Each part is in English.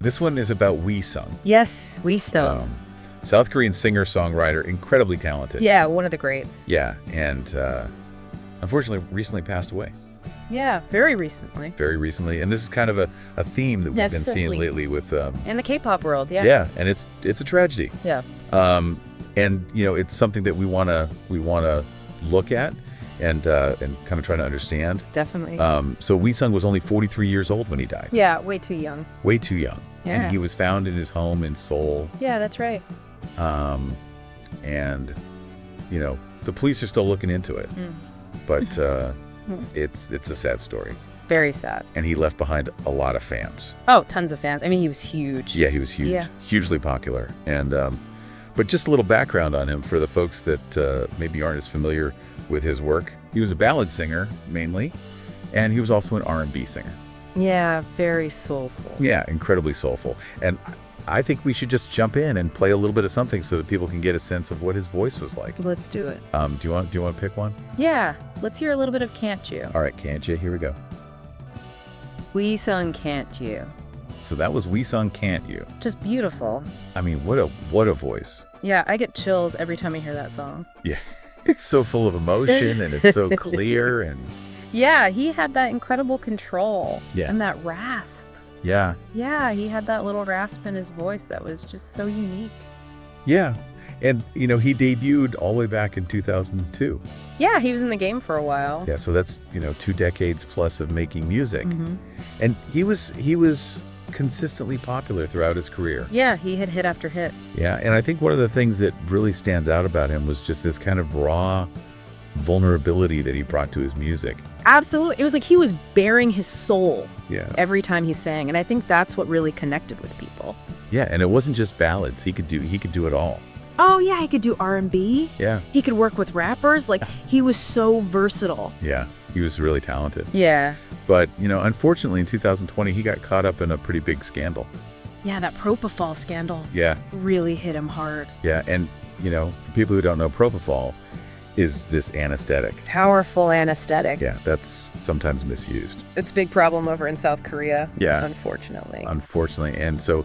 This one is about Wheesung. Yes, Wheesung. South Korean singer-songwriter, incredibly talented. Yeah, one of the greats. Yeah, and unfortunately recently passed away. Yeah, very recently. Very recently. And this is kind of a theme that we've been seeing lately with... in the K-pop world, yeah. Yeah, and it's a tragedy. Yeah. And, it's something that we want to look at and kind of try to understand. Definitely. So Wheesung was only 43 years old when he died. Yeah, way too young. Way too young. Yeah. And he was found in his home in Seoul. Yeah, that's right. And, the police are still looking into it. But it's a sad story. Very sad. And he left behind a lot of fans. Oh, tons of fans. I mean, he was huge. Yeah, he was huge. Yeah. Hugely popular. And but just a little background on him for the folks that maybe aren't as familiar with his work. He was a ballad singer, mainly. And he was also an R&B singer. Yeah, very soulful. Yeah, incredibly soulful. And I think we should just jump in and play a little bit of something so that people can get a sense of what his voice was like. Let's do it. Do you want to pick one? Yeah, let's hear a little bit of Can't You. All right, Can't You? Here we go. Wheesung Can't You. So that was Wheesung Can't You. Just beautiful. I mean, what a voice. Yeah, I get chills every time I hear that song. Yeah, it's so full of emotion and it's so clear and... Yeah, he had that incredible control. Yeah. And that rasp. Yeah. Yeah, he had that little rasp in his voice that was just so unique. Yeah. And, he debuted all the way back in 2002. Yeah, he was in the game for a while. Yeah, so that's, 2 decades plus of making music. Mm-hmm. And he was consistently popular throughout his career. Yeah, he had hit after hit. Yeah, and I think one of the things that really stands out about him was just this kind of raw vulnerability that he brought to his music. Absolutely. It was like he was bearing his soul every time he sang. And I think that's what really connected with people. Yeah, and it wasn't just ballads. He could do it all. Oh, yeah, he could do R&B. Yeah. He could work with rappers. Like, he was so versatile. Yeah, he was really talented. Yeah. But, unfortunately, in 2020, he got caught up in a pretty big scandal. Yeah, that propofol scandal. Yeah. Really hit him hard. Yeah, and, for people who don't know, propofol is this anesthetic. Powerful anesthetic. Yeah, that's sometimes misused. It's a big problem over in South Korea. Yeah. Unfortunately. And so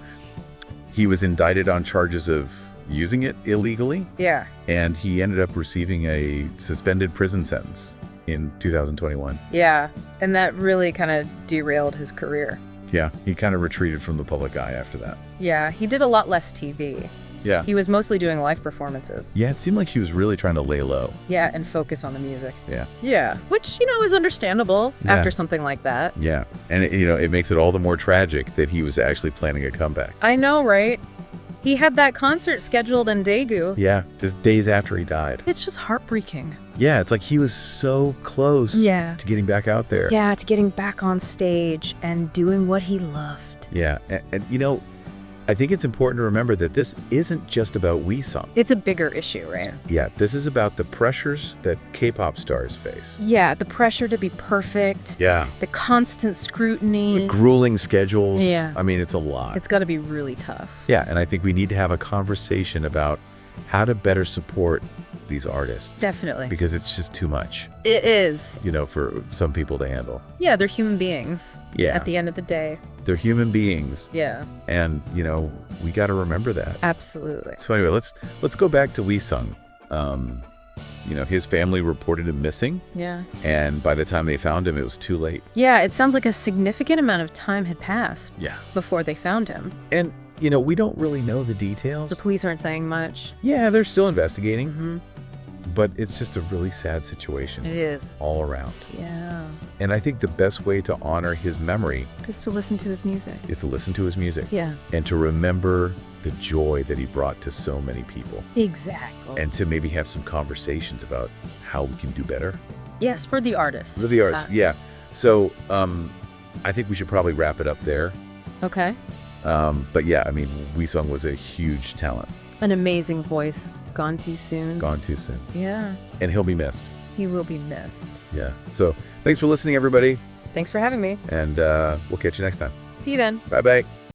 he was indicted on charges of using it illegally. Yeah. And he ended up receiving a suspended prison sentence in 2021. Yeah. And that really kind of derailed his career. Yeah. He kind of retreated from the public eye after that. Yeah. He did a lot less TV. Yeah. He was mostly doing live performances. Yeah, it seemed like he was really trying to lay low. Yeah, and focus on the music. Yeah. Yeah, which, is understandable after something like that. Yeah, and it makes it all the more tragic that he was actually planning a comeback. I know, right? He had that concert scheduled in Daegu. Yeah, just days after he died. It's just heartbreaking. Yeah, it's like he was so close to getting back out there. Yeah, to getting back on stage and doing what he loved. Yeah, and I think it's important to remember that this isn't just about Wheesung. It's a bigger issue, right? Yeah, this is about the pressures that K-pop stars face. Yeah, the pressure to be perfect. Yeah. The constant scrutiny. The grueling schedules. Yeah. I mean, it's a lot. It's got to be really tough. Yeah, and I think we need to have a conversation about how to better support these artists. Definitely. Because it's just too much. It is. For some people to handle. Yeah, they're human beings. Yeah. At the end of the day. They're human beings. Yeah. And, we got to remember that. Absolutely. So anyway, let's go back to Wheesung. His family reported him missing. Yeah. And by the time they found him, it was too late. Yeah, it sounds like a significant amount of time had passed. Yeah. Before they found him. And, we don't really know the details. The police aren't saying much. Yeah, they're still investigating. Mm-hmm. But it's just a really sad situation. It is. All around. Yeah. And I think the best way to honor his memory is to listen to his music. Yeah. And to remember the joy that he brought to so many people. Exactly. And to maybe have some conversations about how we can do better. Yes, for the artists. Yeah. So I think we should probably wrap it up there. Okay. But yeah, I mean, Wheesung was a huge talent. An amazing voice. Gone too soon. Yeah. And he'll be missed. He will be missed. Yeah. So thanks for listening, everybody. Thanks for having me. And we'll catch you next time. See you then. Bye-bye.